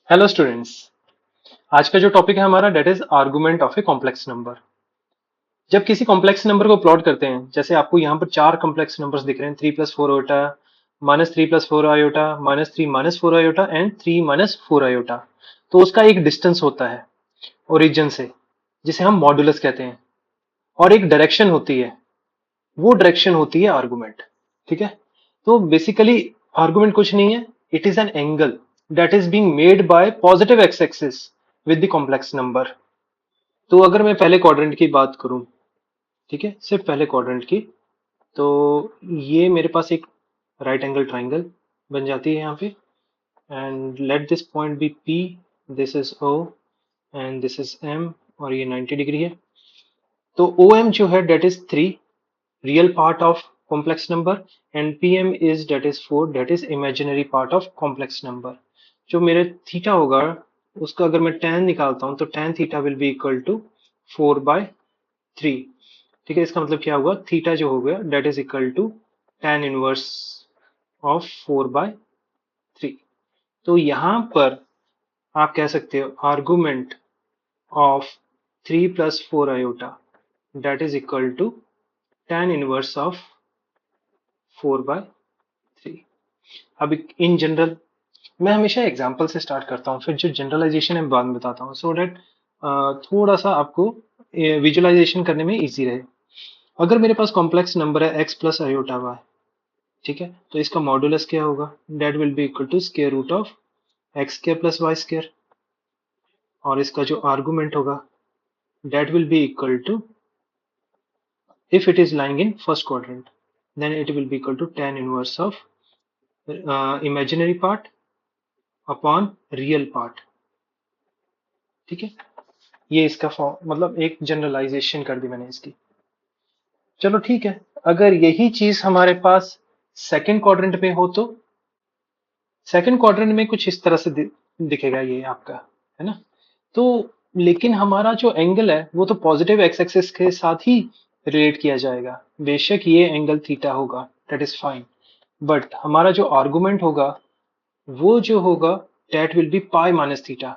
Hello students. आज का जो टॉपिक है हमारा that is argument of a complex number. जब किसी कॉम्प्लेक्स नंबर को प्लॉट करते हैं, जैसे आपको यहाँ पर चार कॉम्प्लेक्स नंबर्स दिख रहे हैं, 3+4 iota, -3+4 iota, -3 -4 iota and 3 -4 iota. तो उसका एक डिस्टेंस होता है ओरिजिन से, जिसे हम मॉडुलस कहते हैं, और एक डायरेक्शन होती है, वो डायरेक्शन होती है आर्गुमेंट। ठीक है। तो बेसिकली आर्गुमेंट कुछ नहीं है, it is an angle that is being made by positive x axis with the complex number. तो अगर मैं पहले क्वाड्रेंट की बात करूं, ठीक है, सिर्फ पहले क्वाड्रेंट की, तो ये मेरे पास एक राइट एंगल ट्राइंगल बन जाती है यहाँ पे, and let this point be P, this is O and this is M, और ये 90 डिग्री है। तो ओ एम जो है that is 3, real part of complex number, and pm is that is 4, that is imaginary part of complex number। जो मेरे theta होगा, उसका अगर मैं tan निकालता हूं तो tan theta will be equal to 4/3। ठीक है, इसका मतलब क्या होगा, थीटा जो हो गया that is equal to tan inverse of 4/3। तो यहां पर आप कह सकते हो argument of 3+4 iota that is equal to tan inverse of 4/3। अब इन जनरल, मैं हमेशा एग्जांपल से स्टार्ट करता हूँ, फिर जो जनरलाइजेशन है बाद में बताता हूँ, सो दैट थोड़ा सा आपको विजुअलाइजेशन करने में इजी रहे। अगर मेरे पास कॉम्प्लेक्स नंबर है x+i/y, ठीक है, तो इसका मॉडुलस क्या होगा, that will be equal to square root of x² + y², और इसका जो आर्गुमेंट होगा that will be equal to, if it is lying in first quadrant, then it will be equal to tan inverse of imaginary part upon real part. ठीक है, ये इसका form, मतलब एक जनरलाइजेशन कर दी मैंने इसकी। चलो ठीक है, अगर यही चीज हमारे पास सेकंड क्वाड्रेंट में हो, तो सेकंड क्वाड्रेंट में कुछ इस तरह से दिखेगा ये आपका, है ना। तो लेकिन हमारा जो एंगल है वो तो पॉजिटिव एक्स एक्सिस के साथ ही रिलेट किया जाएगा, बेशक ये एंगल थीटा होगा, दैट इज फाइन, बट हमारा जो आर्गुमेंट होगा वो जो होगा that will be pi minus theta.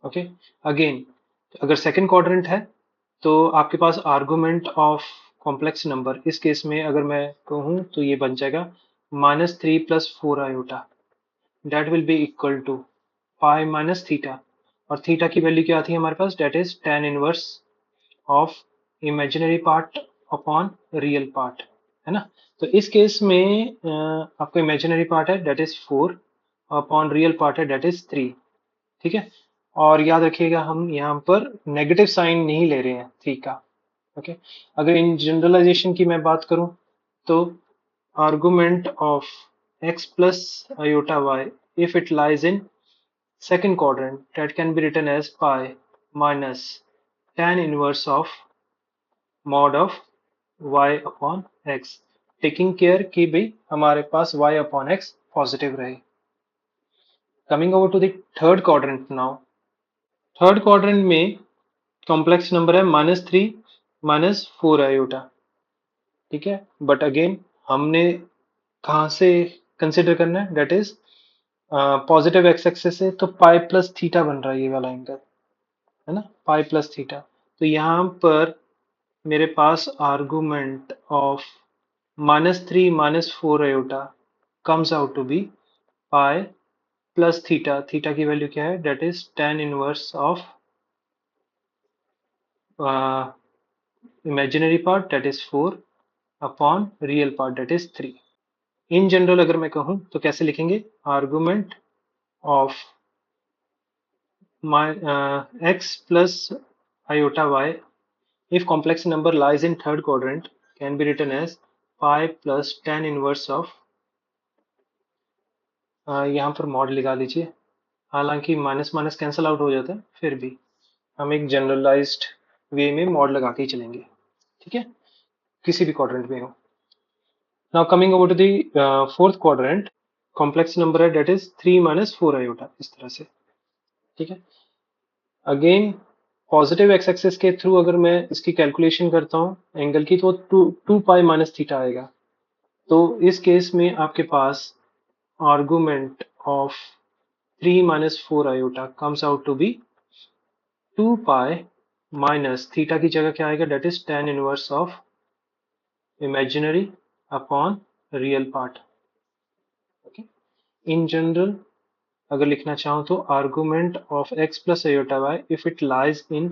Okay, again अगर सेकंड क्वाड्रेंट है तो आपके पास आर्गुमेंट ऑफ कॉम्प्लेक्स नंबर, इस केस में अगर मैं कहूँ तो ये बन जाएगा -3+4 iota, that will be equal to pi minus theta, और थीटा की वैल्यू क्या आती है हमारे पास, that is tan inverse of imaginary part upon real part, है ना। तो इस केस में आपका इमेजिनरी पार्ट है that is 4 upon real part है दैट इज 3। ठीक है, और याद रखिएगा हम यहाँ पर नेगेटिव साइन नहीं ले रहे हैं थ्री का। ओके, अगर इन जनरलाइजेशन की मैं बात करूं, तो argument of x+i/y if it lies in second quadrant, that can be written as pi minus tan inverse of mod of y upon x, taking care कि भाई हमारे पास y upon x पॉजिटिव रहे। Coming over to the third quadrant now, third quadrant में complex number है -3 -4 iota. ठीक है, but again हमने कहाँ से कंसिडर करना है, that is positive x axis से, तो पाई प्लस थीटा बन रहा है ये वाला एंगल, है ना, पाई प्लस थीटा। तो यहाँ पर मेरे पास argument of -3 -4 iota comes out to be pi plus theta, theta की वैल्यू क्या है, that is tan inverse of imaginary part that is 4 upon real part that is 3। In general अगर मैं कहूं तो कैसे लिखेंगे, argument of x+i/y if complex number lies in third quadrant can be written as pi plus tan inverse of, यहाँ पर mod लगा लीजिए, हालांकि माइनस माइनस कैंसिल आउट हो जाता है, फिर भी हम एक जनरलाइज्ड वे में मॉड लगा के ही चलेंगे। ठीक है, किसी भी क्वाड्रेंट में हो। Now coming over to the fourth quadrant, complex number है डेट इज 3 -4 आयोटा, इस तरह से। ठीक है, अगेन पॉजिटिव एक्स एक्सिस के थ्रू अगर मैं इसकी कैलकुलेशन करता हूँ एंगल की, तो टू पाई माइनस थीटा आएगा। तो इस केस में आपके पास argument of 3 minus 4 iota comes out to be 2 pi minus theta की जगह क्या आएगा, that is tan inverse of imaginary upon real part. Okay. In general, अगर लिखना चाहूँ तो argument of x plus iota y if it lies in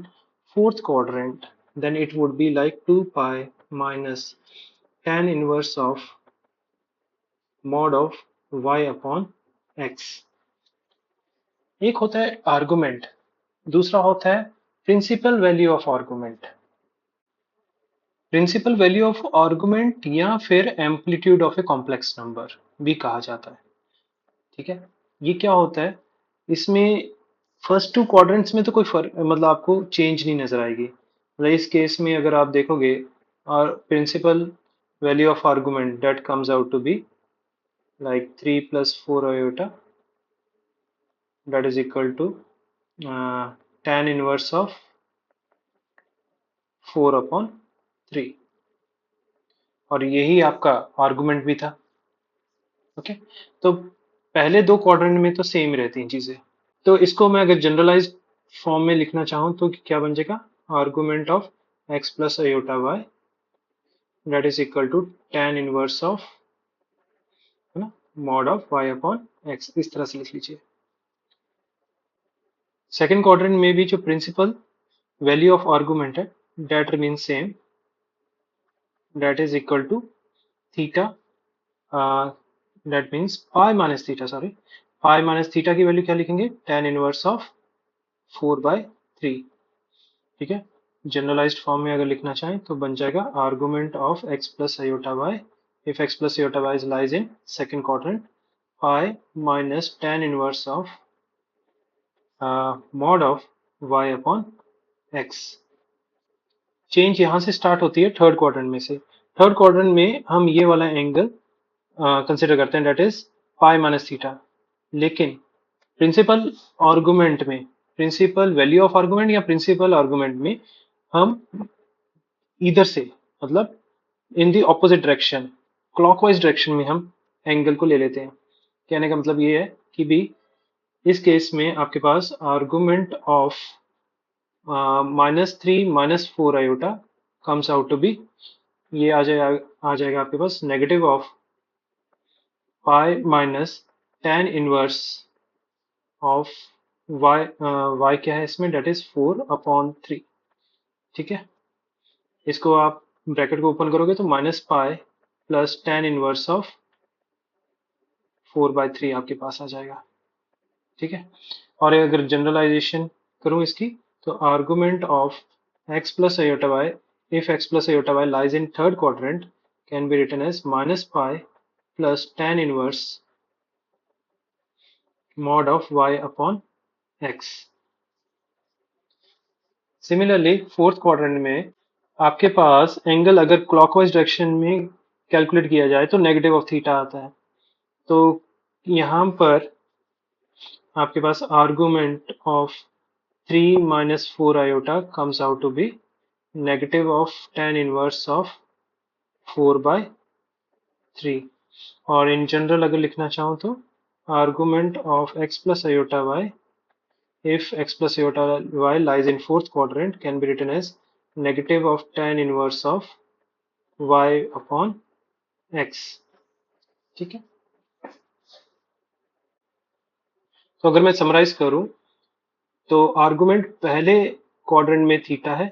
fourth quadrant then it would be like 2 pi minus tan inverse of mod of y upon x. एक होता है argument, दूसरा होता है principal value of argument. Principal value of argument या फिर amplitude of a complex number भी कहा जाता है. ठीक है, ये क्या होता है, इसमें फर्स्ट टू क्वाड्रेंट्स में तो कोई फर्क मतलब आपको चेंज नहीं नजर आएगी. मतलब इस केस में अगर आप देखोगे और principal value of argument that comes out to be like 3 plus 4 iota that is equal to tan inverse of 4 upon 3 और यही आपका आर्गुमेंट भी था. ओके, तो पहले दो क्वाड्रेंट में तो सेम रहती हैं चीजें. तो इसको मैं अगर जनरलाइज फॉर्म में लिखना चाहूँ तो क्या बन जाएगा, argument of x plus iota y that is equal to tan inverse of, है ना, mod of y upon x. इस तरह से लिख लीजिए. सेकेंड क्वाड्रेंट में भी जो प्रिंसिपल वैल्यू ऑफ आर्गुमेंट है that remain same, that is equal to theta, that means pi minus theta, sorry pi minus theta की वैल्यू क्या लिखेंगे, tan इनवर्स ऑफ 4/3. ठीक है, जनरलाइज्ड फॉर्म में अगर लिखना चाहें तो बन जाएगा argument of x plus iota y if x plus iota y lies in second quadrant, pi minus tan inverse of mod of y upon x. Change यहां से स्टार्ट होती है थर्ड क्वाड्रेंट में से. थर्ड क्वाड्रेंट में हम ये वाला एंगल कंसिडर करते हैं that is pi minus theta. लेकिन प्रिंसिपल आर्गुमेंट में, प्रिंसिपल वैल्यू ऑफ आर्गुमेंट या प्रिंसिपल आर्गुमेंट में हम इधर से मतलब in the opposite direction, clockwise direction में हम एंगल को ले लेते हैं. कहने का मतलब ये है कि भी इस केस में आपके पास argument of -3 - 4 iota comes out to be, ये आ जाएगा आपके पास negative of pi minus tan inverse of y क्या है इसमें, डेट इज 4/3. ठीक है, इसको आप ब्रैकेट को ओपन करोगे तो minus pi plus tan inverse of 4/3 आपके पास आ जाएगा. ठीक है, और अगर जनरलाइजेशन करूं इसकी तो argument of x plus iota y if x plus iota y lies in third quadrant can be written as minus pi plus tan inverse mod of y upon x. Similarly fourth quadrant में आपके पास angle अगर clockwise direction में calculate किया जाए तो negative of theta आता है. तो यहाँ पर आपके पास argument of 3 minus 4 iota comes out to be negative of tan inverse of 4/3. और इन जनरल अगर लिखना चाहूँ तो argument of x plus iota y if x plus iota y lies in fourth quadrant can be written as negative of tan inverse of y upon x. ठीक है, तो अगर मैं समराइज करूं तो आर्गुमेंट पहले क्वाड्रेंट में थीटा है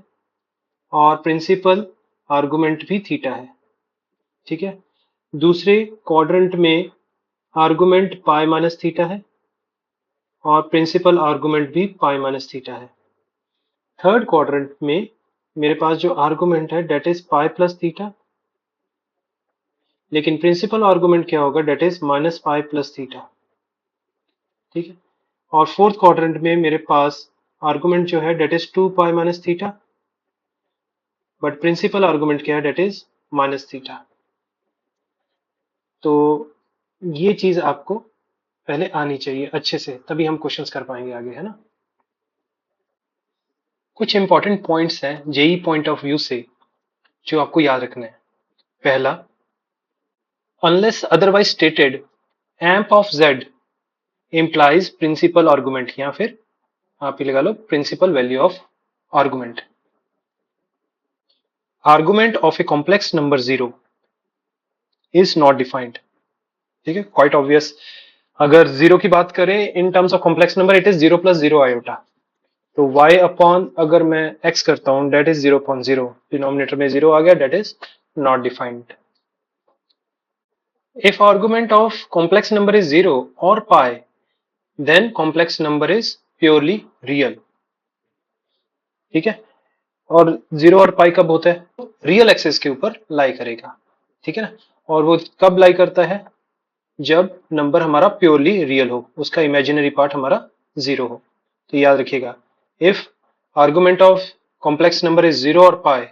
और प्रिंसिपल आर्गुमेंट भी थीटा है. ठीक है, दूसरे क्वाड्रेंट में आर्गुमेंट पाई माइनस थीटा है और प्रिंसिपल आर्गुमेंट भी पाई माइनस थीटा है. थर्ड क्वाड्रेंट में मेरे पास जो आर्गुमेंट है that is pi plus theta, लेकिन प्रिंसिपल आर्गुमेंट क्या होगा, that is minus pi plus theta. ठीक है, और फोर्थ क्वाड्रेंट में मेरे पास आर्गुमेंट जो है that is 2 pi minus theta, but principal argument क्या है, डेट इज माइनस थीटा. तो ये चीज आपको पहले आनी चाहिए अच्छे से, तभी हम क्वेश्चंस कर पाएंगे आगे, है ना. कुछ इंपॉर्टेंट पॉइंट्स हैं जेई पॉइंट ऑफ व्यू से जो आपको याद रखना है. पहला, unless otherwise stated amp of z implies principal argument, या फिर आप ये लगा लो principal value of argument. Argument of a complex number 0 is not defined. ठीक है, क्वाइट ऑब्वियस। अगर 0 की बात करें in terms of complex number, it is 0 plus 0 iota. तो y अपॉन अगर मैं x करता हूं डेट इज 0.0, डिनोमिनेटर में 0 आ गया, that is not defined. If argument of complex number is 0 और pi, then complex number is purely real. ठीक है, और 0 और पाई कब होता है? रियल एक्सिस के ऊपर लाई करेगा। ठीक है ना, और वो कब लाई करता है? जब नंबर हमारा प्योरली रियल हो, उसका इमेजिनरी पार्ट हमारा 0 हो। तो याद रखिएगा, if argument of complex number is 0 और pi,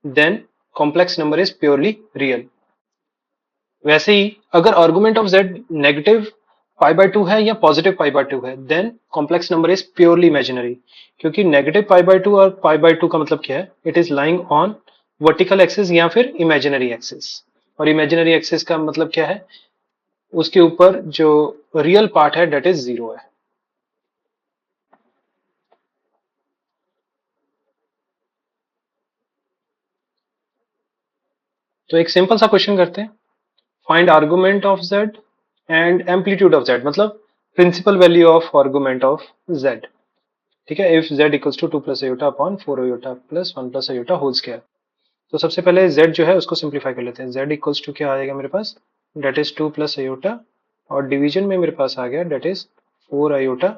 then complex number is purely real. वैसे ही अगर argument of z negative pi by 2 है या पॉजिटिव पाई बाय 2 है, then complex number is purely imaginary. क्योंकि नेगेटिव पाई बाय 2 और pi by 2 का मतलब क्या है? It is lying on vertical axis या फिर इमेजिनरी एक्सिस। और इमेजिनरी एक्सिस का मतलब क्या है? उसके ऊपर जो रियल पार्ट है डेट इज 0 है। तो एक सिंपल सा क्वेश्चन करते हैं, find argument of z and amplitude of z, मतलब principal value of argument of z। ठीक है, if z equals to 2 plus iota upon 4 iota plus 1 plus iota whole square. तो सबसे पहले z जो है उसको सिंप्लीफाई कर लेते हैं। z इक्वल्स टू क्या आएगा मेरे पास? डेट इज 2 प्लस आयोटा, और डिवीजन में मेरे पास आ गया that is 4 iota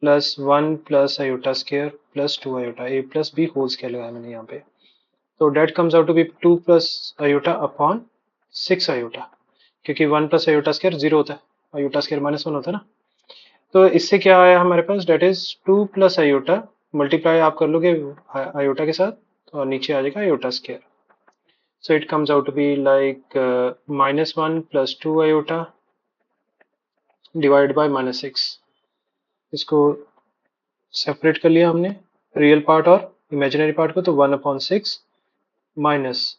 plus 1 plus iota square plus 2 iota, a plus b whole square लगाया मैंने यहाँ पे। तो that comes out to be 2 plus iota upon 6 iota, क्योंकि 1 प्लस आयोटा स्क्वायर 0 होता है, आयोटा स्क्वायर माइनस 1 होता है ना। तो इससे क्या आया हमारे पास? That is 2 plus iota, multiply आप कर लोगे आयोटा के साथ और नीचे आ जाएगा iota square. So it comes out to be like -1 plus 2 iota divide by -6। इसको सेपरेट कर लिया हमने, रियल पार्ट और इमेजिनरी पार्ट को। तो 1/6 माइनस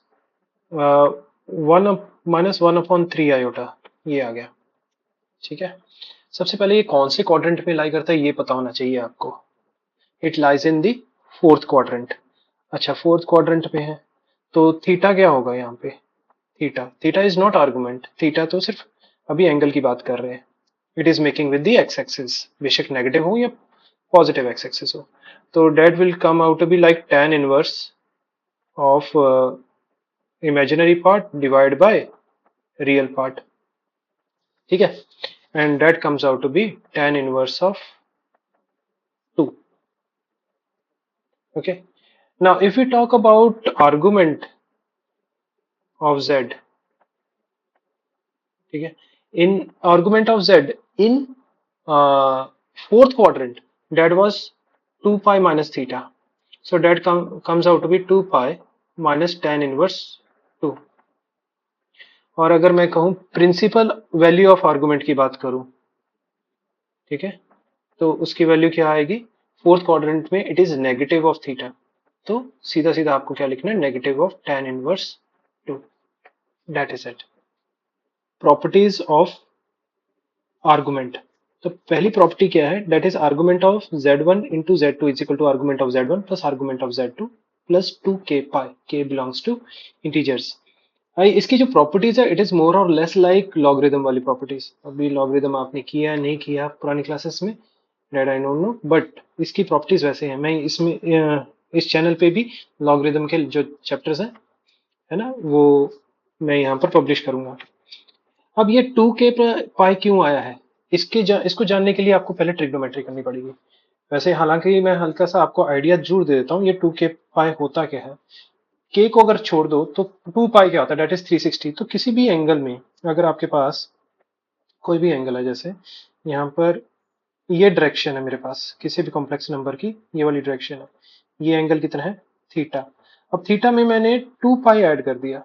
1/3 आयोटा, ये आ गया। ठीक है, सबसे पहले ये कौन से क्वाड्रेंट में लाई करता है ये पता होना चाहिए आपको। It lies in the fourth quadrant. अच्छा, फोर्थ क्वाड्रेंट में है तो थीटा क्या होगा यहाँ पे? Theta, theta is not argument, theta तो सिर्फ अभी एंगल की बात कर रहे हैं। It is making with the x axis, बेशक नेगेटिव हो या पॉजिटिव एक्स एक्सिस हो। तो that will come out to be like tan inverse of imaginary part divided by real part. ठीक है, and that comes out to be tan inverse of 2. Okay, now if we talk about argument of z, ठीक है, in argument of z in fourth quadrant, that was 2 pi minus theta, so that comes out to be 2 pi minus tan inverse 2. और अगर मैं कहूं principal value of argument की बात करूं, ठीक है, तो उसकी वैल्यू क्या आएगी? फोर्थ क्वाड्रेंट में it is negative of theta, तो सीधा सीधा आपको क्या लिखना है? Negative of tan inverse 2। That is it. Properties of argument. तो पहली प्रॉपर्टी क्या है? That is argument of z1 into z2 is equal to argument of z1 plus argument of z2 plus 2k pi, k belongs to integers. इसकी जो properties है it is more और less like logarithm वाली properties. अभी logarithm आपने किया नहीं किया पुरानी क्लासेस में, that I don't know, but इसकी प्रॉपर्टीज वैसे हैं। मैं इसमें इस चैनल पे भी लॉगरिदम के जो चैप्टर्स हैं, है ना, वो मैं यहाँ पर पब्लिश करूंगा। अब ये 2k पाई क्यों आया है? इसको जानने के लिए आपको पहले ट्रिग्नोमेट्री करनी पड़ेगी। वैसे हालांकि मैं हल्का सा आपको आइडिया जरूर दे देता हूँ, ये 2k पाई होता क्या है। k को अगर छोड़ दो तो 2 पाई क्या होता है? That is 360। तो किसी भी एंगल में अगर आपके पास कोई भी एंगल है, जैसे यहाँ पर ये डायरेक्शन है मेरे पास किसी भी कॉम्प्लेक्स नंबर की, ये वाली डायरेक्शन है, ये एंगल कितना है? थीटा। अब थीटा में मैंने 2 पाई ऐड कर दिया,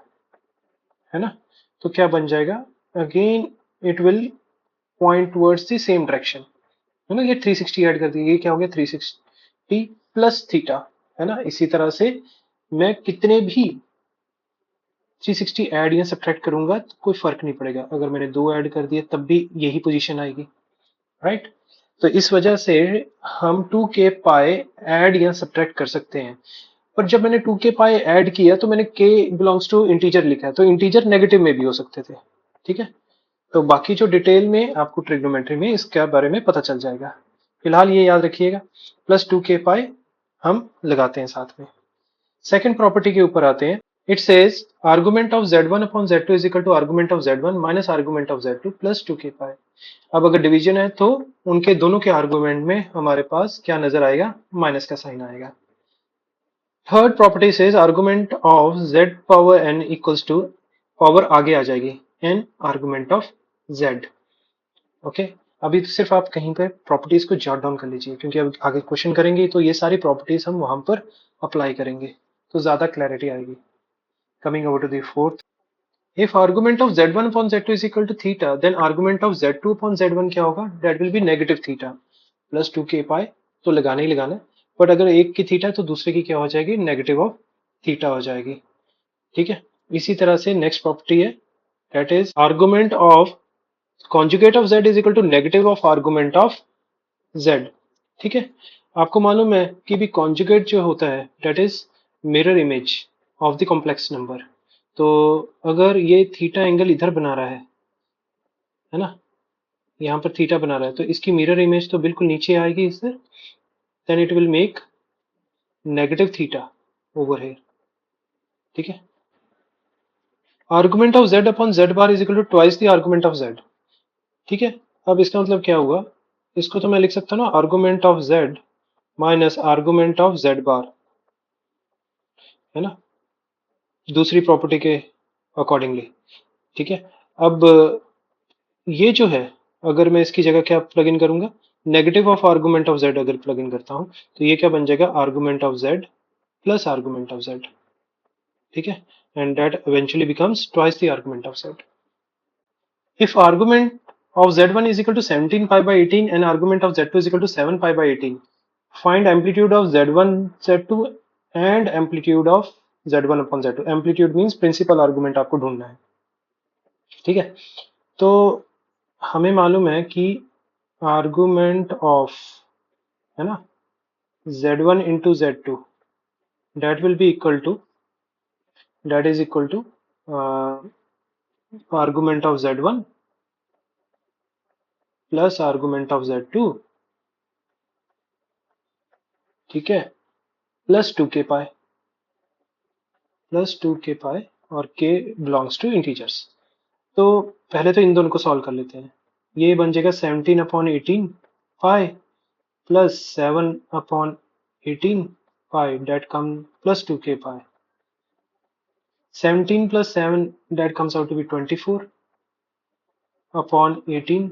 है ना, तो क्या बन जाएगा? Again it will point towards the same direction, है ना। ये 360 ऐड कर दिया, ये क्या हो गया? 360 प्लस थीटा, है ना। इसी तरह से मैं कितने भी 360 ऐड या सब्ट्रैक्ट करूंगा तो कोई फर्क नहीं पड़ेगा, अगर मैंने 2 ऐड कर दिए तब भी यही पोजीशन आएगी, राइट। तो इस वजह से हम 2k पाए ऐड या सब्ट्रैक्ट कर सकते हैं। पर जब मैंने 2k पाए ऐड किया तो मैंने k बिलोंग्स टू इंटीजर लिखा है, तो इंटीजर नेगेटिव में भी हो सकते थे, ठीक है। तो बाकी जो डिटेल में आपको ट्रिग्नोमेट्री में इसके बारे में पता चल जाएगा। फिलहाल ये याद रखिएगा, प्लस 2k पाए हम लगाते हैं साथ में। सेकंड प्रॉपर्टी के ऊपर आते हैं। It says argument of z1 upon z2 is equal to argument of z1 minus argument of z2 plus 2k pi. अब अगर डिवीजन है तो उनके दोनों के आर्गुमेंट में हमारे पास क्या नजर आएगा, माइनस का साइन आएगा। Third property says argument of z power n equals to, power आगे आ जाएगी, n argument of z। Okay, अभी तो सिर्फ आप कहीं पे प्रॉपर्टीज को जॉट डाउन कर लीजिए, क्योंकि अब आगे क्वेश्चन करेंगे तो ये सारी प्रॉपर्टीज हम वहां पर अप्लाई करेंगे तो ज्यादा क्लैरिटी आएगी। Coming over to the fourth, if argument of z1 upon z2 is equal to theta, then argument of z2 upon z1 क्या होगा, that will be negative theta plus 2k pi, तो लगाना ही लगाना है। बट अगर एक की थीटा तो दूसरे की क्या हो जाएगी, नेगेटिव ऑफ थीटा हो जाएगी, ठीक है। इसी तरह से नेक्स्ट प्रॉपर्टी है, that is argument of conjugate of z is equal to negative of argument of z, ठीक है। आपको मालूम है कि भी कॉन्जुगेट जो होता है that is mirror image of the complex number. तो अगर ये थीटा एंगल इधर बना रहा है ना, यहाँ पर थीटा बना रहा है, तो इसकी मिरर इमेज तो बिल्कुल नीचे आएगी इससे, then it will make negative theta over here, ठीक है। Argument of z upon z bar is equal to twice the argument of z, ठीक है। अब इसका मतलब क्या हुआ, इसको तो मैं लिख सकता हूँ ना, argument of z minus argument of z बार, है ना, दूसरी प्रॉपर्टी के अकॉर्डिंगली, ठीक है। अब ये जो है, अगर मैं इसकी जगह क्या प्लग इन करूंगा, negative of argument of z अगर प्लग इन करता हूं तो ये क्या बन जाएगा, argument of z plus argument of z, ठीक है। And that eventually becomes twice the argument of z। If argument of z1 is equal to 17 pi by 18 and argument of z2 is equal to 7 pi by 18, find amplitude of z1 z2 and amplitude of z1 upon z2। amplitude means principal argument आपको ढूंढना है, ठीक है। तो हमें मालूम है कि आर्गुमेंट ऑफ, है ना, z1 into z2 that will be equal to, that is equal to argument of z1 plus argument of z2, ठीक है, प्लस 2k पाई, प्लस 2k पाई, और k बिलोंग्स टू इंटीजर्स। तो पहले तो इन दोनों को सॉल्व कर लेते हैं। ये बन जाएगा 17 upon 18 pi plus 7 upon 18 pi, that come plus 2k pi. 17 plus 7 that comes out to be 24 upon 18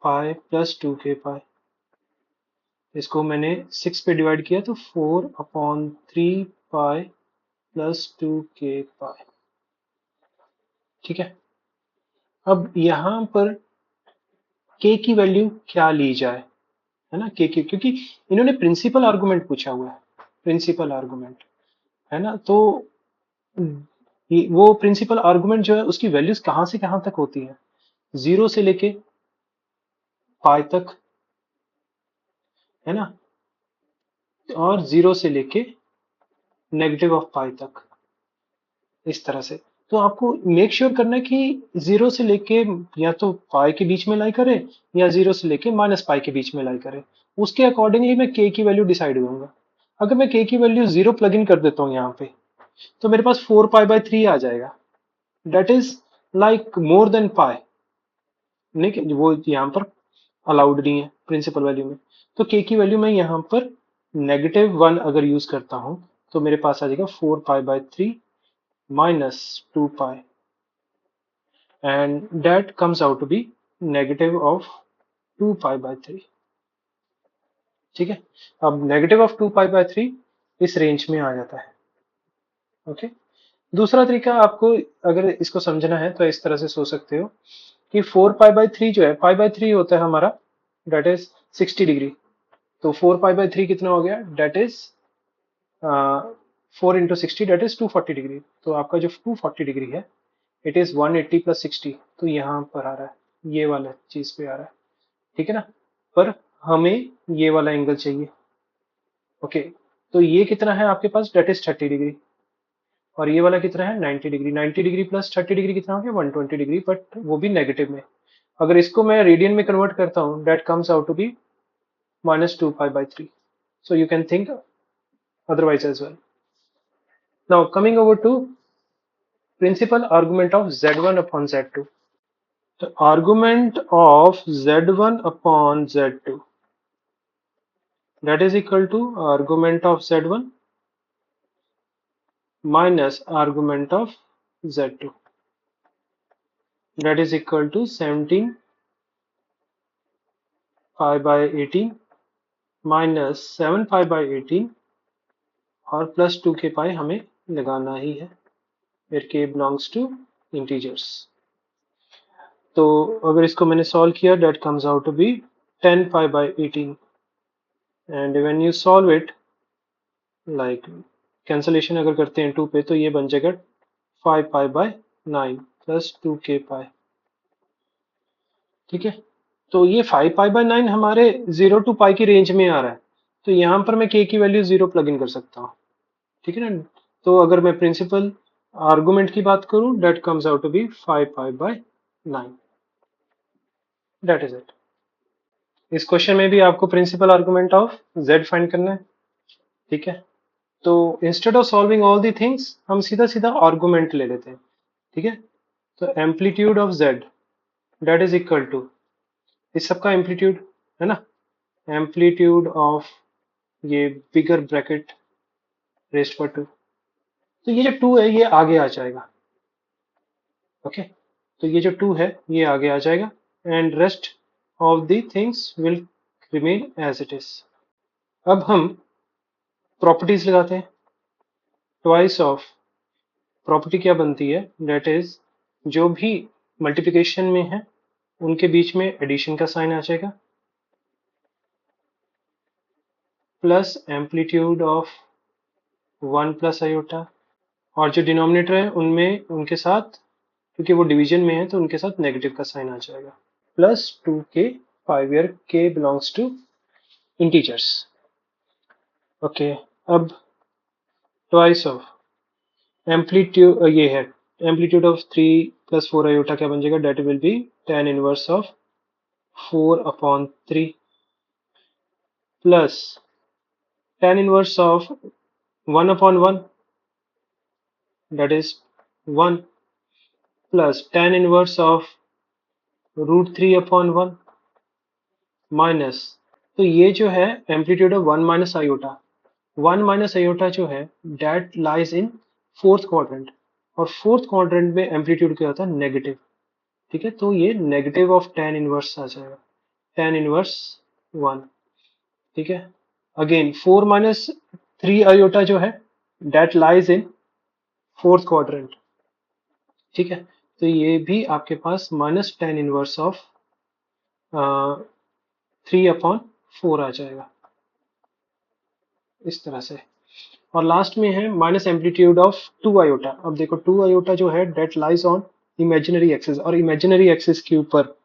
pi plus 2k pi. इसको मैंने 6 पे डिवाइड किया तो 4 अपॉन 3 पाई प्लस 2k पाई, ठीक है। अब यहां पर k की वैल्यू क्या ली जाए, है ना, k की, क्योंकि इन्होंने प्रिंसिपल आर्गुमेंट पूछा हुआ है, प्रिंसिपल आर्गुमेंट, है ना। तो वो प्रिंसिपल आर्गुमेंट जो है उसकी वैल्यूज कहां से कहां तक होती है, 0 से लेके पाई तक, है ना, और 0 से लेके नेगेटिव ऑफ पाई तक, इस तरह से। तो आपको मेक श्योर करना है कि 0 से लेके या तो पाई के बीच में लाई करे या 0 से लेके माइनस पाई के बीच में लाई करे, उसके अकॉर्डिंगली मैं k की वैल्यू डिसाइड करूंगा। अगर मैं k की वैल्यू 0 प्लग इन कर देता हूँ यहाँ पे, तो मेरे पास 4 पाई बाई 3 आ जाएगा, that is like more than pi, नहीं वो यहाँ पर अलाउड नहीं है प्रिंसिपल वैल्यू में। तो k की वैल्यू मैं यहाँ पर -1 अगर यूज करता हूँ तो मेरे पास आ जाएगा 4 pi by 3 minus 2 pi, and that comes out to be negative of 2 pi by 3, ठीक है। अब नेगेटिव ऑफ 2 पाई बाय 3 इस रेंज में आ जाता है, ओके। दूसरा तरीका आपको अगर इसको समझना है तो इस तरह से सोच सकते हो कि 4 पाई बाय 3 जो है, पाई बाय 3 होता है हमारा, डेट इज 60 डिग्री। तो 4 पाई बाय 3 कितना हो गया, that is 4 into 60 that is 240 degree. तो आपका जो 240 डिग्री है इट इज 180 प्लस 60, तो यहाँ पर आ रहा है, ये वाला चीज पे आ रहा है, ठीक है ना। पर हमें ये वाला एंगल चाहिए। ओके, तो ये कितना है आपके पास, डेट इज 30 डिग्री, और ये वाला कितना है 90 डिग्री। 90 डिग्री प्लस 30 डिग्री कितना हो गया 120 डिग्री, बट वो भी नेगेटिव में। अगर इसको मैं रेडियन में कन्वर्ट करता हूँ that comes out to be -2π/3। So you can think otherwise as well. Now coming over to principal argument of z1 upon z2. The argument of z1 upon z2, that is equal to argument of z1 minus argument of z2, that is equal to 17 pi by 18 minus 7 pi by 18 और plus 2 के पाई हमें लगाना ही है, where k belongs to integers. तो अगर इसको मैंने solve किया that comes out to be 10 pi by 18, and when you solve it like cancellation अगर करते हैं 2 पे तो ये बन जाएगा 5 pi by 9 प्लस 2k पाई, ठीक है। तो ये 5 pi by 9 हमारे 0 to पाई की रेंज में आ रहा है, तो यहाँ पर मैं k की वैल्यू 0 प्लग इन कर सकता हूँ, ठीक है ना। तो अगर मैं प्रिंसिपल आर्गुमेंट की बात करूं that comes out to be 5 pi by 9, that is it. इस क्वेश्चन में भी आपको principal argument of z find करना है, ठीक है। तो instead of solving all the things हम सीधा सीधा आर्गुमेंट ले लेते हैं, ठीक है। तो amplitude of z that is equal to इस सबका एम्पलीट्यूड है ना, एम्पलीट्यूड ऑफ ये बिगर ब्रैकेट रेस्ट पर 2, तो ये जो 2 है ये आगे आ जाएगा, ओके। तो ये जो 2 है ये आगे आ जाएगा and rest of the things will remain as it is. अब हम प्रॉपर्टीज लगाते हैं। ट्वाइस ऑफ प्रॉपर्टी क्या बनती है, डेट इज जो भी मल्टीप्लिकेशन में है उनके बीच में एडिशन का साइन आ जाएगा, plus amplitude of 1 plus iota, और जो डिनोमिनेटर है उनमें उनके साथ, क्योंकि वो डिवीजन में है तो उनके साथ नेगेटिव का साइन आ जाएगा, plus 2k pi where k belongs to integers. Okay, अब ट्वाइस ऑफ एम्पलीट्यूड ये है, एम्पलीट्यूड ऑफ 3 प्लस 4 आयोटा क्या बन जाएगा, that will be tan inverse of 4/3 plus tan inverse of 1/1 that is 1 plus tan inverse of √3/1 minus, तो ये जो है amplitude of 1 minus iota, 1 minus iota जो है that lies in fourth quadrant, और फोर्थ क्वाड्रेंट में एम्पलीट्यूड क्या होता है नेगेटिव, ठीक है। तो ये नेगेटिव ऑफ tan इनवर्स आ जाएगा, tan इनवर्स 1, ठीक है। अगेन 4 माइनस 3 आयोटा जो है that lies in fourth quadrant, ठीक है। तो ये भी आपके पास माइनस tan इनवर्स ऑफ 3/4 आ जाएगा इस तरह से। और लास्ट में है माइनस एम्पलीट्यूड ऑफ 2 आयोटा। अब देखो 2 आयोटा जो है that lies on imaginary axis, और इमेजिनरी एक्सिस के ऊपर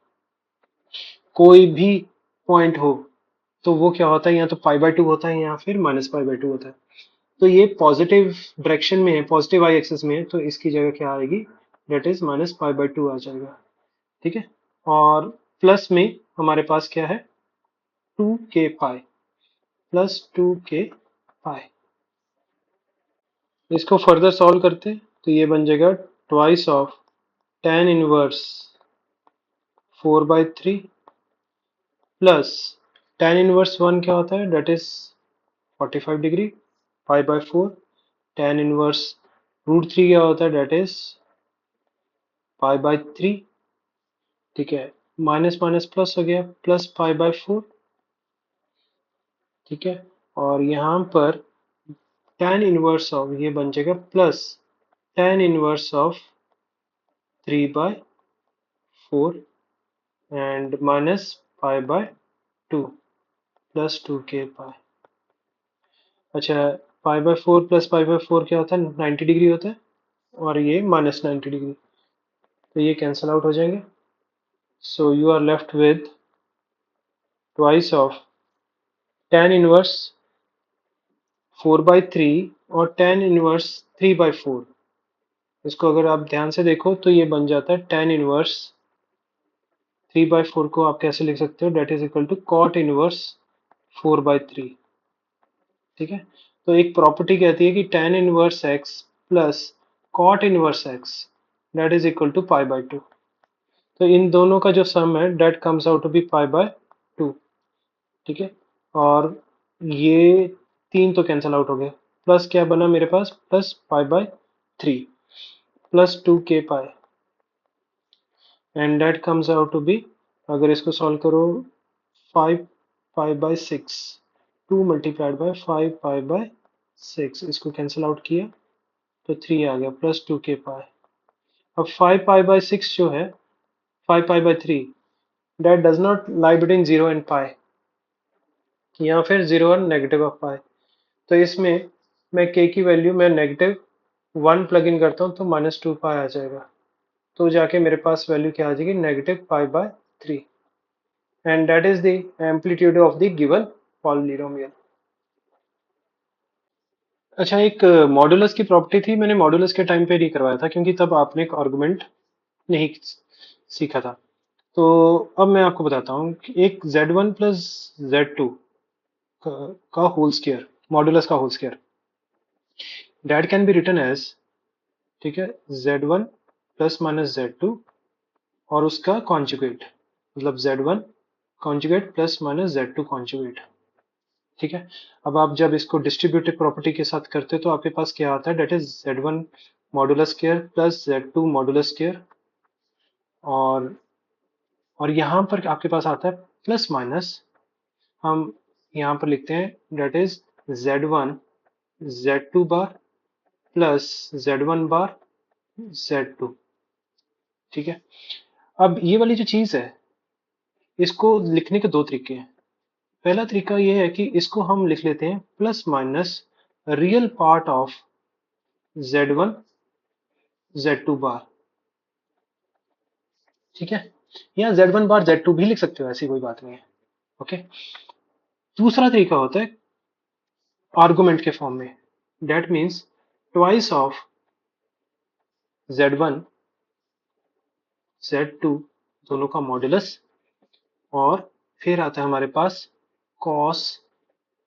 कोई भी पॉइंट हो तो वो क्या होता है, या तो π/2 होता है या फिर -π/2 होता है। तो ये पॉजिटिव डायरेक्शन में है, पॉजिटिव आई एक्सिस में है, तो इसकी जगह क्या आएगी, डेट इज -π/2 आ जाएगा, ठीक है। और प्लस में हमारे पास क्या है 2k पाई प्लस 2k पाई। इसको फर्दर सॉल्व करते हैं तो ये बन जाएगा twice of tan inverse 4/3 plus tan inverse 1 क्या होता है, that is 45 degree, π/4 tan inverse √3 क्या होता है, डेट इज π/3, ठीक है। माइनस माइनस प्लस हो गया, प्लस π/4, ठीक है। और यहाँ पर tan इनवर्स ऑफ ये बन जाएगा plus tan inverse of 3/4 and minus π/2 plus 2k pi. अच्छा, π/4 प्लस π/4 क्या होता है, 90 डिग्री होता है, और ये -90 डिग्री, तो ये कैंसल आउट हो जाएंगे. So you are left with twice of tan inverse 4/3 और tan इनवर्स 3/4. इसको अगर आप ध्यान से देखो तो ये बन जाता है tan इनवर्स 3/4 को आप कैसे लिख सकते हो, that is equal to cot inverse 4/3. ठीक है, तो एक प्रॉपर्टी कहती है कि tan inverse x plus cot inverse x that is equal to π/2. तो इन दोनों का जो सम है that comes out to be π/2. ठीक है, और ये तीन तो कैंसिल आउट हो गए, प्लस क्या बना मेरे पास, plus π/3 plus 2k π, and that comes out to be, अगर इसको सॉल्व करो, 5π/6, 2 मल्टीप्लाइड बाय 5π/6, इसको कैंसिल आउट किया तो 3 आ गया, प्लस 2k π. अब 5π/6 जो है, 5π/3, that does not lie between 0 and pi, या फिर 0 और नेगेटिव ऑफ पाई. तो इसमें मैं k की वैल्यू में -1 प्लग इन करता हूँ तो -2π आ जाएगा, तो जाके मेरे पास वैल्यू क्या आ जाएगी, -π/3, and that is the amplitude of the given polynomial. अच्छा, एक मॉडुलस की प्रॉपर्टी थी, मैंने मॉडुलस के टाइम पे नहीं करवाया था क्योंकि तब आपने एक आर्गुमेंट नहीं सीखा था. तो अब मैं आपको बताता हूँ कि एक z1 प्लस z2 का होल स्क्वायर, मॉडुलस का whole square, that can be written as, ठीक है, z1 प्लस माइनस z2 और उसका कॉन्जुगेट, मतलब z1 conjugate plus minus z2 conjugate. ठीक है, अब आप जब इसको डिस्ट्रीब्यूटिव प्रॉपर्टी के साथ करते हो तो आपके पास क्या आता है, that is z1 modulus square plus z2 modulus square, और यहाँ पर आपके पास आता है प्लस माइनस, हम यहाँ पर लिखते हैं that is z1 z2 bar plus z1 bar z2. ठीक है, अब ये वाली जो चीज है, इसको लिखने के दो तरीके हैं. पहला तरीका ये है कि इसको हम लिख लेते हैं plus minus real part of z1 z2 बार. ठीक है, या z1 बार z2 भी लिख सकते हो, ऐसी कोई बात नहीं है. ओके, दूसरा तरीका होता है आर्गुमेंट के फॉर्म में, that means twice of z1 z2 दोनों का मॉडुलस, और फिर आता है हमारे पास cos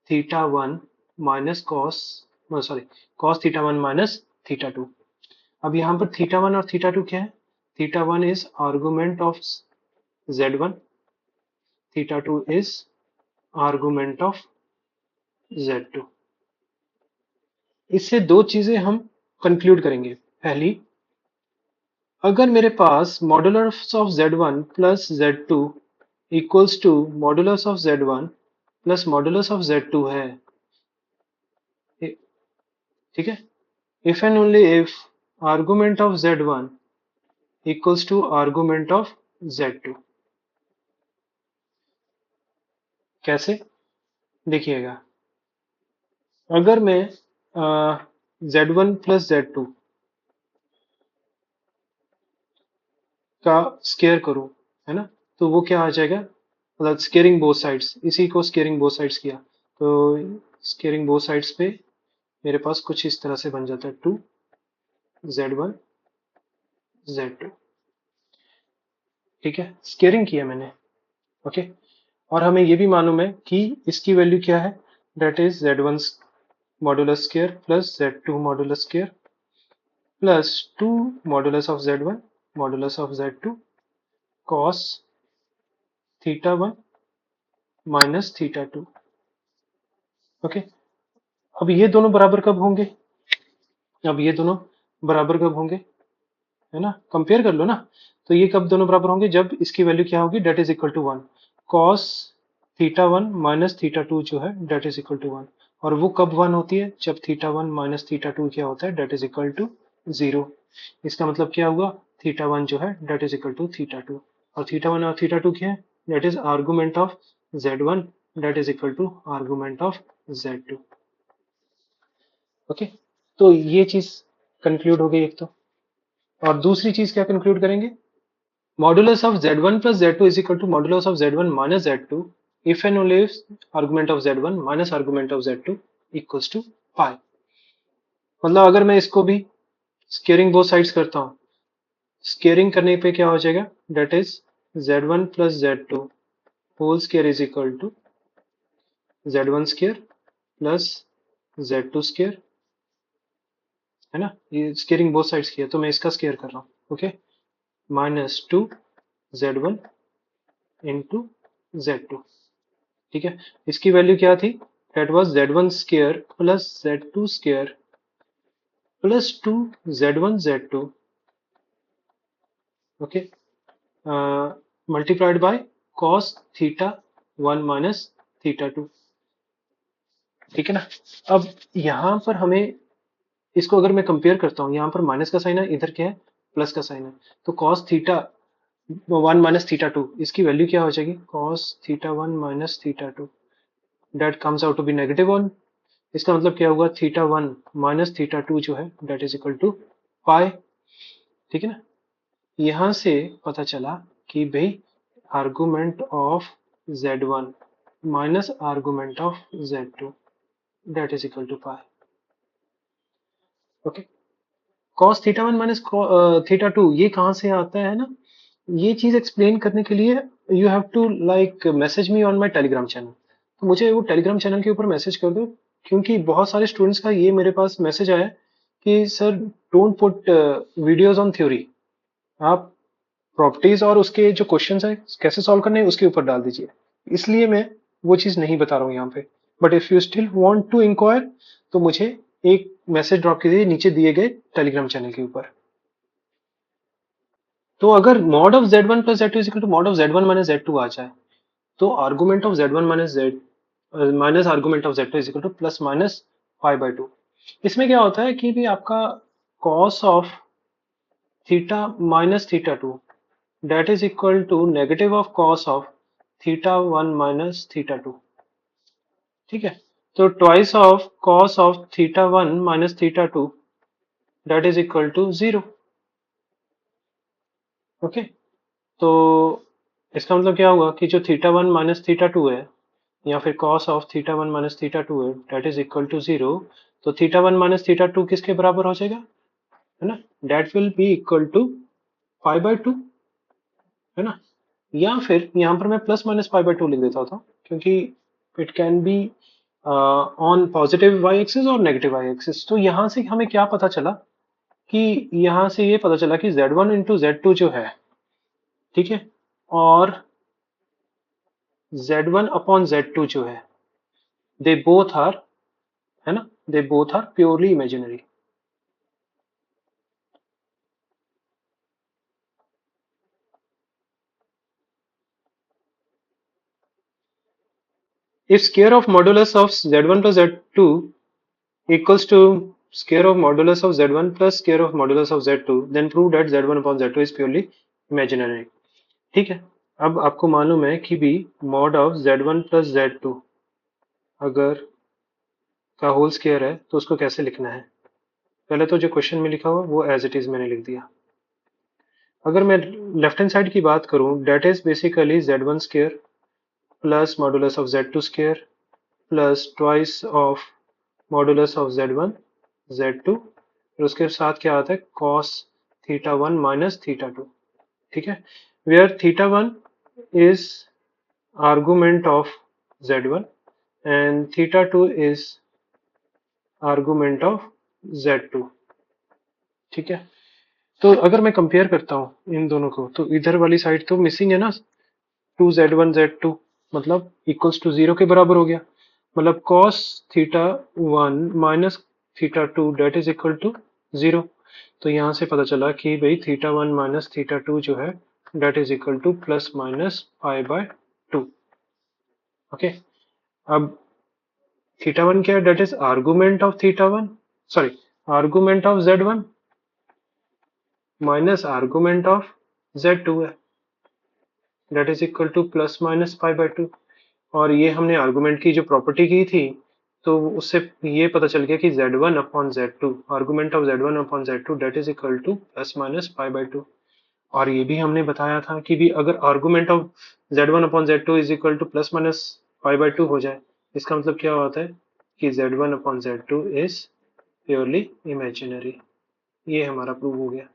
θ1 माइनस cos θ1 माइनस θ2. अब यहाँ पर θ1 और θ2 क्या है, θ1 is argument of z1, θ2 is argument of z2. इससे दो चीजें हम कंक्लूड करेंगे. पहली, अगर मेरे पास modulus of z1 plus z2 equals to modulus of z1 plus modulus of z2 है, ठीक है, if and only if argument of z1 equals to argument of z2. कैसे, देखिएगा, अगर मैं z1 प्लस z2 का स्केयर करूं, है ना, तो वो क्या आ जाएगा, मतलब स्केयरिंग बोथ साइड्स, इसी को स्केयरिंग बोथ साइड्स किया तो स्केयरिंग बोथ साइड्स पे मेरे पास कुछ इस तरह से बन जाता है 2 z1 z2. ठीक है, स्केयरिंग किया मैंने. ओके, और हमें ये भी मालूम है कि इसकी वैल्यू क्या है, that is z1 modulus square plus z2 modulus square plus 2 modulus of z1 modulus of z2 cos θ1 minus θ2. Okay, अब ये दोनों बराबर कब होंगे, अब ये दोनों बराबर कब होंगे, है ना, कंपेयर कर लो ना. तो ये कब दोनों बराबर होंगे, जब इसकी वैल्यू क्या होगी, that is equal to 1, cos θ1 minus θ2 जो है डेट इज इक्वल टू 1. और वो कब 1 होती है, जब θ1 माइनस θ2 क्या होता है, डेट इज इक्वल टू 0. इसका मतलब क्या हुआ, θ1 जो है डेट इज इक्वल टू θ2, और θ1 और θ2 क्या है, that is argument of z1 that is equal to argument of z2. Okay, तो ये चीज कंक्लूड हो गई एक तो। और दूसरी चीज क्या कंक्लूड करेंगे, modulus of z1 plus z2 is equal to modulus of z1 minus z2 if and only if argument of z1 minus argument of z2 equals to pi। मतलब अगर मैं इसको भी स्केयरिंग बोथ साइड्स करता हूँ, squaring करने पे क्या हो जाएगा, that is z1 plus z2 whole square is equal to z1 square plus z2 square, है ना, ये स्केयरिंग बोथ साइड्स की है तो मैं इसका स्केयर कर रहा हूँ, okay, minus two z1 into z2। ठीक है, इसकी वैल्यू क्या थी, that was z1 square plus z2 square plus two z1 z2, okay, multiplied by cos theta 1 minus theta 2। ठीक है ना। अब यहां पर हमें इसको अगर मैं कंपेयर करता हूं, यहां पर माइनस का साइन है, इधर क्या है, प्लस का साइन है, तो cos थीटा 1 माइनस थीटा 2, इसकी वैल्यू क्या हो जाएगी, cos theta 1 minus theta 2, that comes out to be -1। इसका मतलब क्या होगा, थीटा 1 माइनस थीटा 2 जो है that is equal to pi. ठीक है ना, यहां से पता चला कि भाई argument of z1 minus argument of z2 that is equal to pi. Okay, cos theta 1 minus theta 2 ये कहां से आता है ना, ये चीज एक्सप्लेन करने के लिए you have to like message me on my Telegram channel. तो मुझे वो टेलीग्राम चैनल के ऊपर मैसेज कर दो, क्योंकि बहुत सारे स्टूडेंट्स का ये मेरे पास मैसेज आया कि sir don't put videos on theory, आप प्रॉपर्टीज और उसके जो क्वेश्चंस है कैसे सॉल्व करने हैं उसके ऊपर डाल दीजिए, इसलिए मैं वो चीज नहीं बता रहा हूँ यहाँ पे। But if you still want to enquire तो मुझे एक मैसेज ड्रॉप कीजिए नीचे दिए गए टेलीग्राम चैनल के ऊपर। तो अगर mod of z1 plus z2 is equal to mod of z1 minus z2 आ जाए, तो argument of z1 minus z minus argument of z2 is equal to plus minus pi by 2। इसमें क्या होता है कि भी आपका cos of theta minus theta 2 that is equal to negative of cos of theta 1 minus theta 2। ठीक है, तो twice of cos of theta 1 minus theta 2 that is equal to 0। Okay, तो इसका मतलब क्या होगा कि जो थीटा 1 माइनस थीटा 2 है या फिर cos of theta 1 minus theta 2 है डेट इज इक्वल टू 0। तो थीटा 1 माइनस थीटा 2 किसके बराबर हो जाएगा, है ना, that will be equal to pi by 2, है ना। या फिर यहाँ पर मैं प्लस माइनस पाई बाय 2 लिख देता था, क्योंकि it can be on positive y axis और नेगेटिव वाई एक्सिस। तो यहाँ से हमें क्या पता चला कि यहाँ से ये पता चला कि z1 वन इंटू z2 जो है, ठीक है, और z1 अपॉन z2 जो है, दे बोथ आर, है ना, they both are purely imaginary. If square of modulus of z1 plus z2 equals to square of modulus of z1 plus square of modulus of z2, then prove that z1 upon z2 is purely imaginary। ठीक है, अब आपको मालूम है कि भी mod of z1 plus z2 अगर का होल स्क्वायर है तो उसको कैसे लिखना है। पहले तो जो क्वेश्चन में लिखा हुआ वो एज इट इज मैंने लिख दिया। अगर मैं लेफ्ट हैंड साइड की बात करूं, that is basically z1 square plus modulus of z2 square plus twice of modulus of z1 z2, और उसके साथ क्या आता है cos थीटा 1 माइनस थीटा 2। ठीक है, where theta 1 is argument of z1 and theta 2 is argument of z2। ठीक है, तो अगर मैं कंपेयर करता हूँ इन दोनों को तो इधर वाली साइड तो मिसिंग है ना, 2z1 z2 मतलब इक्वल्स टू 0 के बराबर हो गया, मतलब cos theta 1 minus theta 2 that is equal to 0। तो यहाँ से पता चला कि भाई थीटा 1 माइनस थीटा 2 जो है that is equal to plus minus pi by 2। Okay, अब थीटा 1 क्या है, that is argument of theta 1, sorry argument of z1 minus argument of z2 है, that is equal to plus minus pi by 2। और ये हमने argument की जो property की थी, तो उससे ये पता चल गया कि z1 upon z2, argument of z1 upon z2 that is equal to plus minus pi by two. और ये भी हमने बताया था कि भी अगर argument of z1 upon z2 is equal to plus minus pi by two हो जाए, इसका मतलब क्या होता है कि z1 upon z2 is purely imaginary. ये हमारा प्रूव हो गया।